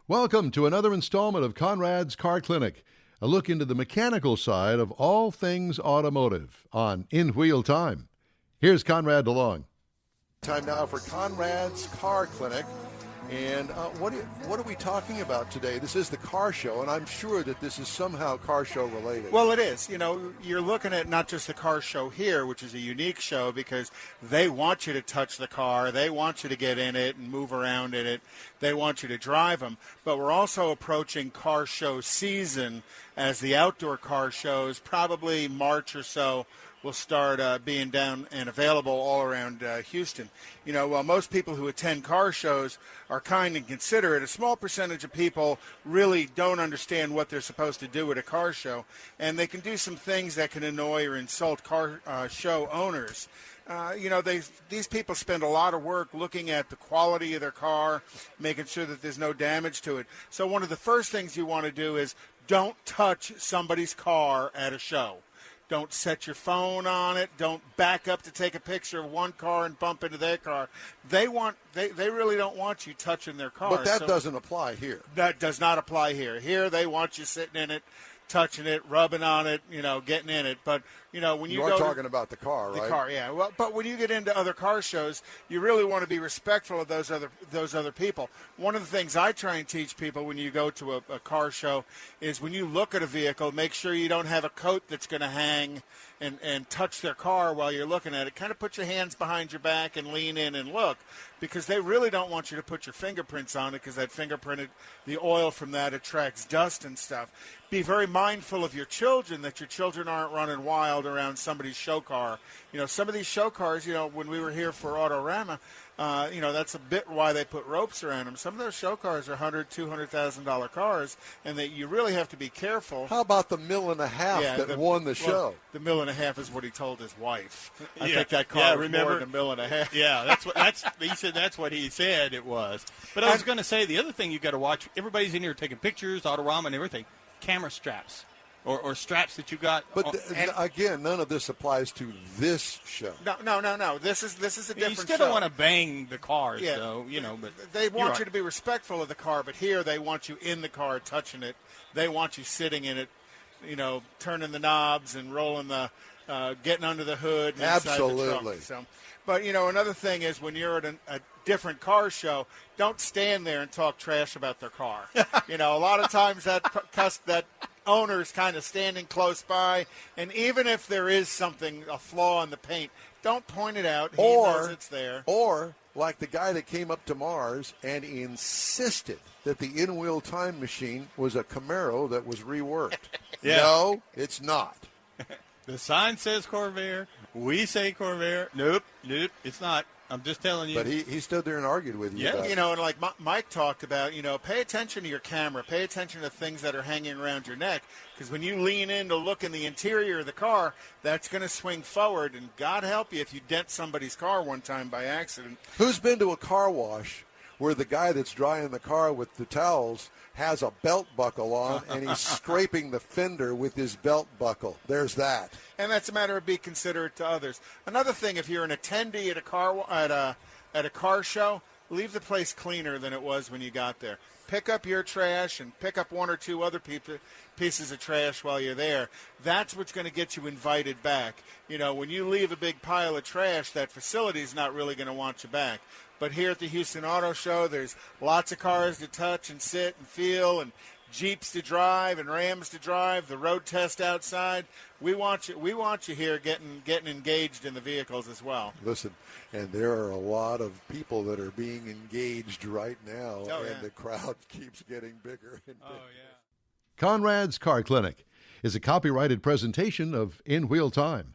Welcome to another installment of Conrad's Car Clinic, a look into the mechanical side of all things automotive on In Wheel Time. Here's Conrad DeLong. Time now for Conrad's Car Clinic. And what are we talking about today? This is the car show, and I'm sure that this is somehow car show related. Well, it is. You know, you're looking at not just the car show here, which is a unique show because they want you to touch the car. They want you to get in it and move around in it. They want you to drive them. But we're also approaching car show season as the outdoor car shows, probably March or so, will start being down and available all around Houston. You know, while most people who attend car shows are kind and considerate, a small percentage of people really don't understand what they're supposed to do at a car show, and they can do some things that can annoy or insult car show owners. You know, these people spend a lot of work looking at the quality of their car, making sure that there's no damage to it. So one of the first things you want to do is don't touch somebody's car at a show. Don't set your phone on it. Don't back up to take a picture of one car and bump into their car. They really don't want you touching their car. But that doesn't apply here. That does not apply here. Here they want you sitting in it, touching it, rubbing on it, you know, getting in it. But, you know, when you are go talking about the car, right? The car, yeah. Well, but when you get into other car shows, you really want to be respectful of those other people. One of the things I try and teach people when you go to a car show is when you look at a vehicle, make sure you don't have a coat that's going to hang and touch their car while you're looking at it. Kind of put your hands behind your back and lean in and look, because they really don't want you to put your fingerprints on it, because that fingerprint, the oil from that attracts dust and stuff. Be very mindful of your children, that your children aren't running wild around somebody's show car. You know, some of these show cars, you know, when we were here for Autorama, you know, that's a bit why they put ropes around them. Some of those show cars are $100,000, $200,000 cars, and that you really have to be careful. How about the $1.5 million that won the show? Well, the $1.5 million is what he told his wife. I think that car was more than $1.5 million. Yeah, he said that's what he said it was. But I was going to say the other thing you got to watch. Everybody's in here taking pictures, Autorama and everything. Camera straps. Or straps that you got. But again, none of this applies to this show. No. This is a different show. You still don't want to bang the cars, yeah. though, you know. But they want you to be respectful of the car, but here they want you in the car touching it. They want you sitting in it, you know, turning the knobs and rolling the, getting under the hood. And Absolutely. Inside the trunk. So, but, you know, another thing is when you're at a different car show, don't stand there and talk trash about their car. You know, a lot of times that owner's kind of standing close by, and even if there is something, a flaw in the paint, don't point it out. He knows it's there. Or like the guy that came up to Mars and insisted that the in-wheel time machine was a Camaro that was reworked. Yeah. No, it's not. The sign says Corvair. We say Corvair. Nope, it's not. I'm just telling you. But he stood there and argued with you. Yeah, about you know, and like Mike talked about, you know, pay attention to your camera. Pay attention to things that are hanging around your neck, because when you lean in to look in the interior of the car, that's going to swing forward, and God help you if you dent somebody's car one time by accident. Who's been to a car wash where the guy that's drying the car with the towels has a belt buckle on and he's scraping the fender with his belt buckle? There's that. And that's a matter of being considerate to others. Another thing, if you're an attendee at a car show, leave the place cleaner than it was when you got there. Pick up your trash and pick up one or two other pieces of trash while you're there. That's what's going to get you invited back. You know, when you leave a big pile of trash, that facility's not really going to want you back. But here at the Houston Auto Show, there's lots of cars to touch and sit and feel, and Jeeps to drive and Rams to drive, the road test outside. We want you here getting engaged in the vehicles as well. Listen, and there are a lot of people that are being engaged right now, and the crowd keeps getting bigger and bigger. Oh, yeah. Conrad's Car Clinic is a copyrighted presentation of In Wheel Time.